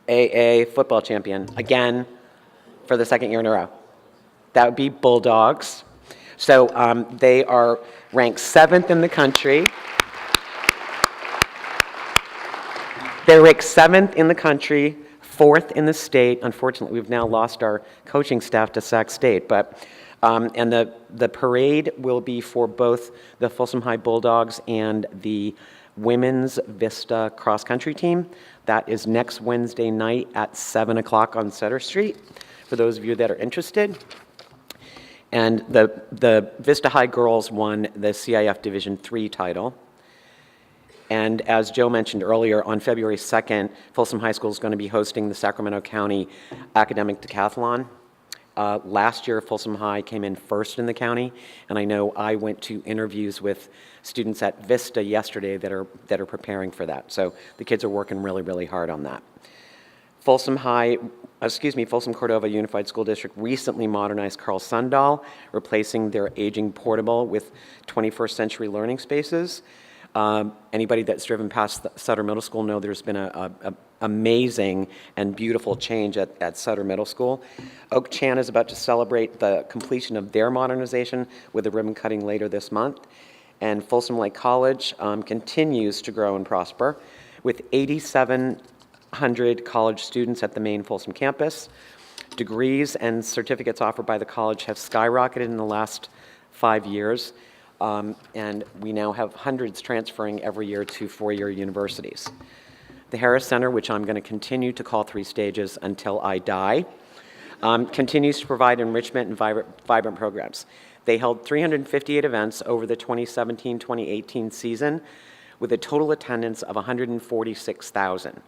AA football champion again for the second year in a row? That would be Bulldogs. So they are ranked 7th in the country. They're ranked 7th in the country, 4th in the state. Unfortunately, we've now lost our coaching staff to Sac State, but and the parade will be for both the Folsom High Bulldogs and the Women's Vista cross country team. That is next Wednesday night at 7 o'clock on Sutter Street, for those of you that are interested. And the Vista High girls won the CIF Division III title. And as Joe mentioned earlier, on February 2nd, Folsom High School is going to be hosting the Sacramento County Academic Decathlon. Last year, Folsom High came in 1st in the county, and I know I went to interviews with students at Vista yesterday that are preparing for that. So the kids are working really, really hard on that. Folsom Cordova Unified School District recently modernized Carl Sundahl, replacing their aging portable with 21st century learning spaces. Anybody that's driven past Sutter Middle School know there's been an amazing and beautiful change at Sutter Middle School. Oak Chan is about to celebrate the completion of their modernization with a ribbon cutting later this month. And Folsom Lake College continues to grow and prosper with 8,700 college students at the main Folsom campus. Degrees and certificates offered by the college have skyrocketed in the last 5 years, and we now have hundreds transferring every year to four-year universities. The Harris Center, which I'm going to continue to call 3 stages until I die, continues to provide enrichment and vibrant programs. They held 358 events over the 2017-2018 season with a total attendance of 146,000.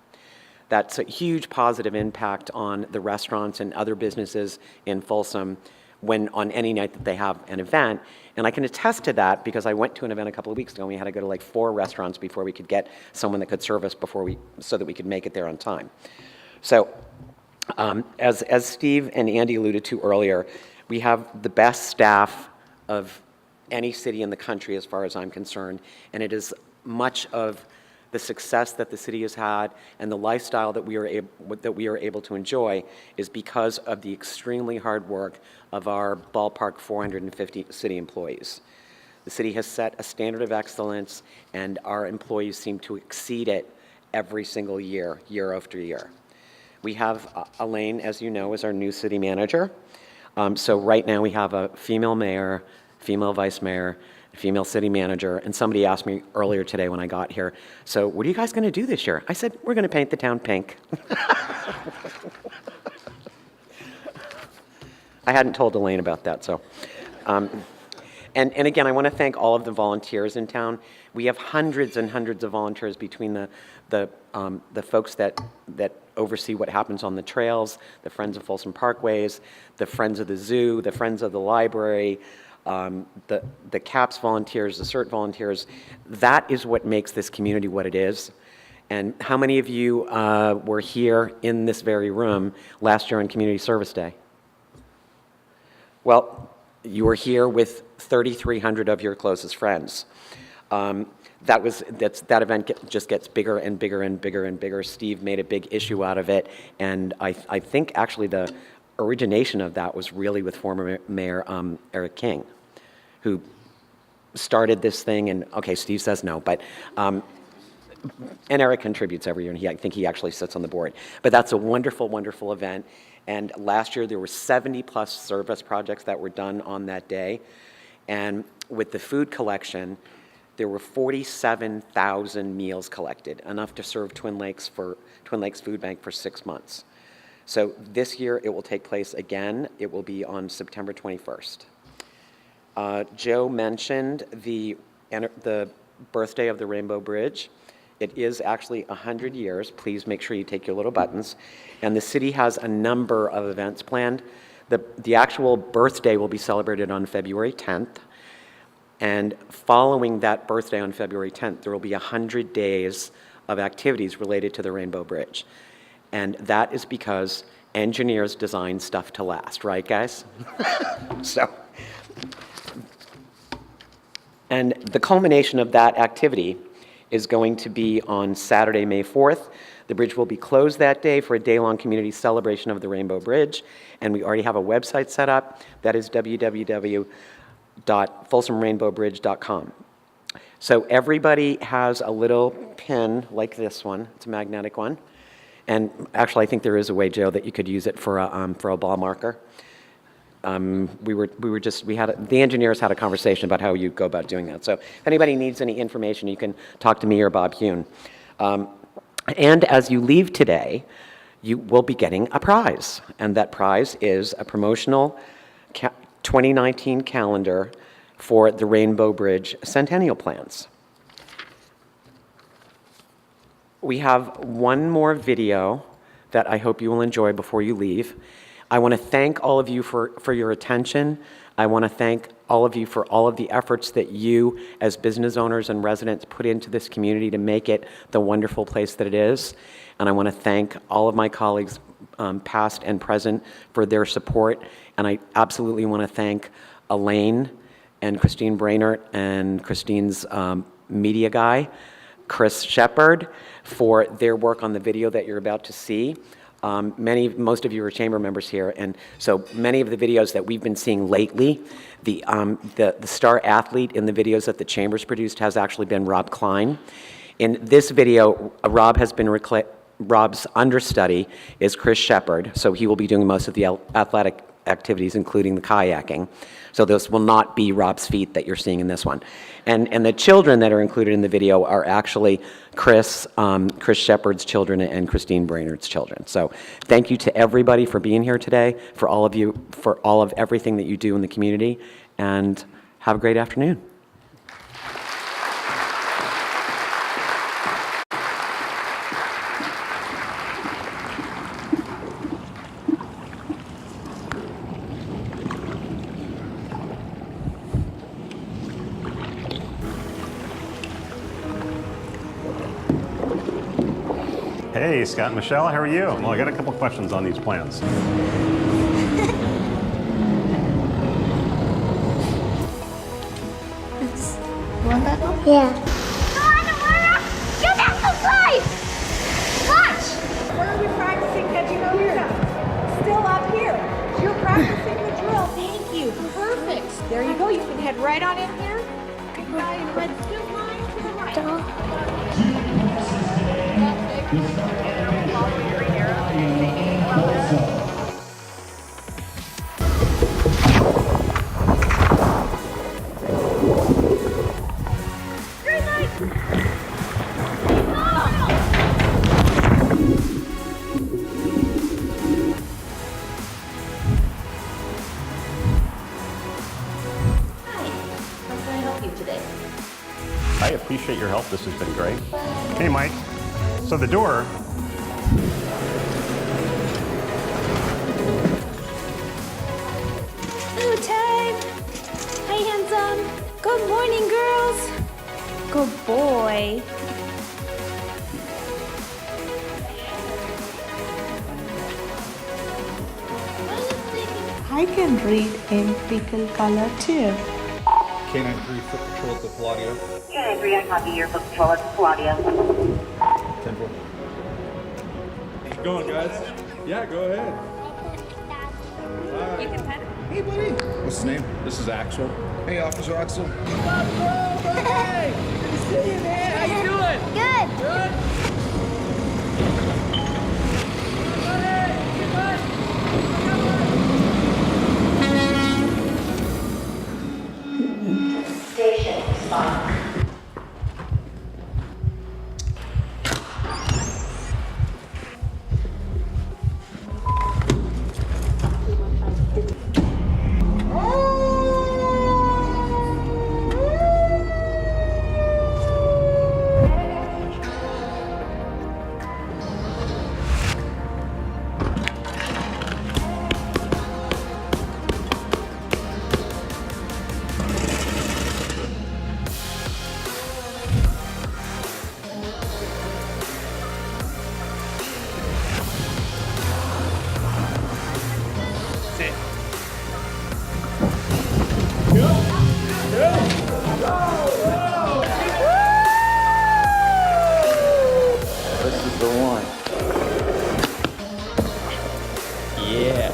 That's a huge positive impact on the restaurants and other businesses in Folsom on any night that they have an event. And I can attest to that because I went to an event a couple of weeks ago and we had to go to like 4 restaurants before we could get someone that could serve us so that we could make it there on time. So as Steve and Andy alluded to earlier, we have the best staff of any city in the country as far as I'm concerned, and it is much of the success that the city has had and the lifestyle that we are able to enjoy is because of the extremely hard work of our ballpark 450 city employees. The city has set a standard of excellence, and our employees seem to exceed it every single year, year after year. We have Elaine, as you know, as our new city manager. So right now we have a female mayor, female vice mayor, female city manager, and somebody asked me earlier today when I got here, so what are you guys going to do this year? I said, we're going to paint the town pink. I hadn't told Elaine about that, so. And again, I want to thank all of the volunteers in town. We have hundreds and hundreds of volunteers between the folks that oversee what happens on the trails, the Friends of Folsom Parkways, the Friends of the Zoo, the Friends of the Library, the CAPS volunteers, the CERT volunteers. That is what makes this community what it is. And how many of you were here in this very room last year on Community Service Day? Well, you were here with 3,300 of your closest friends. That event just gets bigger and bigger and bigger and bigger. Steve made a big issue out of it, and I think actually the origination of that was really with former Mayor Eric King, who started this thing. And okay, Steve says no, but and Eric contributes every year, and I think he actually sits on the board. But that's a wonderful, wonderful event. And last year there were 70+ service projects that were done on that day. And with the food collection, there were 47,000 meals collected, enough to serve Twin Lakes Food Bank for 6 months. So this year it will take place again. It will be on September 21st. Joe mentioned the birthday of the Rainbow Bridge. It is actually 100 years. Please make sure you take your little buttons. And the city has a number of events planned. The actual birthday will be celebrated on February 10th. And following that birthday on February 10th, there will be 100 days of activities related to the Rainbow Bridge. And that is because engineers design stuff to last, right, guys? And the culmination of that activity is going to be on Saturday, May 4th. The bridge will be closed that day for a day-long community celebration of the Rainbow Bridge, and we already have a website set up. That is www.folsomrainbowbridge.com. So everybody has a little pin like this one. It's a magnetic one. And actually, I think there is a way, Joe, that you could use it for a ball marker. The engineers had a conversation about how you go about doing that. So if anybody needs any information, you can talk to me or Bob Hune. And as you leave today, you will be getting a prize. And that prize is a promotional 2019 calendar for the Rainbow Bridge Centennial Plans. We have one more video that I hope you will enjoy before you leave. I want to thank all of you for your attention. I want to thank all of you for all of the efforts that you as business owners and residents put into this community to make it the wonderful place that it is. And I want to thank all of my colleagues, past and present, for their support. And I absolutely want to thank Elaine and Christine Brainert and Christine's media guy, Chris Shepard, for their work on the video that you're about to see. Most of you are chamber members here, and so many of the videos that we've been seeing lately, the star athlete in the videos that the chambers produced has actually been Rob Klein. In this video, Rob has been Rob's understudy is Chris Shepard, so he will be doing most of the athletic activities, including the kayaking. So this will not be Rob's feet that you're seeing in this one. And the children that are included in the video are actually Chris Shepard's children and Christine Brainerd's children. So thank you to everybody for being here today, for all of you, for all of everything that you do in the community, and have a great afternoon. Hey, Scott and Michelle, how are you? Well, I got a couple questions on these plans. Want that one? Yeah. Get out the slide! Watch! Where are we practicing catching over here? Still up here. You're practicing the drill. Thank you. Perfect. There you go. You can head right on in here. And let's do line to the right. I appreciate your help. This has been great. Hey, Mike. So the door. Food time! Hi, handsome. Good morning, girls. Good boy. I can read in pickle color too. Canine 3, foot patrol at the Palladio. Canine 3, I copy your foot patrol at the Palladio. 10-4. Keep going, guys. Yeah, go ahead. You can pet him. Hey, buddy. What's his name? This is Axel. Hey, Officer Axel. Hey! Good to see you, man. How you doing? Good. Good. Station spot. This is the one. Yeah.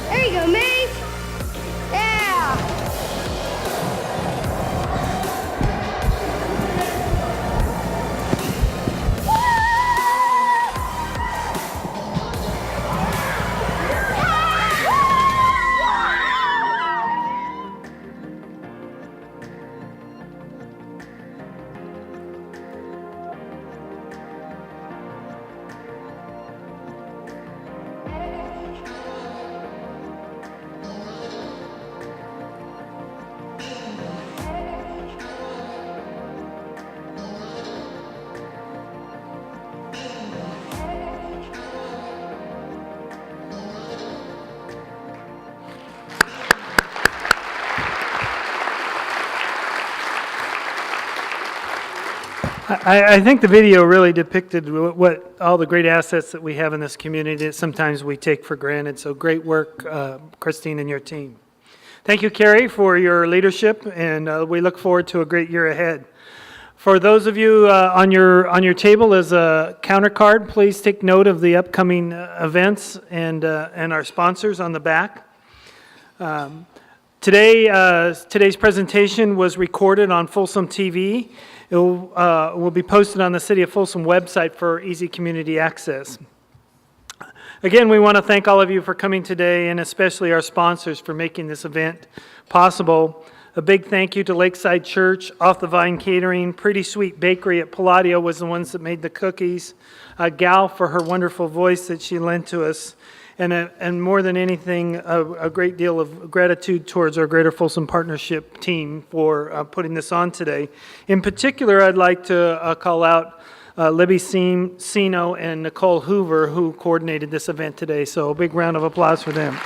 There you go, mate. Yeah. I think the video really depicted what all the great assets that we have in this community that sometimes we take for granted. So great work, Christine and your team. Thank you, Kerri, for your leadership, and we look forward to a great year ahead. For those of you on your table as a counter card, please take note of the upcoming events and our sponsors on the back. Today's presentation was recorded on Folsom TV. It will be posted on the City of Folsom website for easy community access. Again, we want to thank all of you for coming today, and especially our sponsors for making this event possible. A big thank you to Lakeside Church, Off the Vine Catering, Pretty Sweet Bakery at Palladio was the ones that made the cookies, Gal for her wonderful voice that she lent to us, and more than anything, a great deal of gratitude towards our Greater Folsom Partnership team for putting this on today. In particular, I'd like to call out Libby Sino and Nicole Hoover, who coordinated this event today. So a big round of applause for them.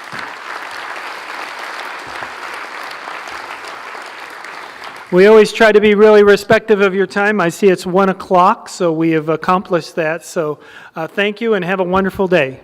We always try to be really respectful of your time. I see it's 1 o'clock, so we have accomplished that. So thank you and have a wonderful day.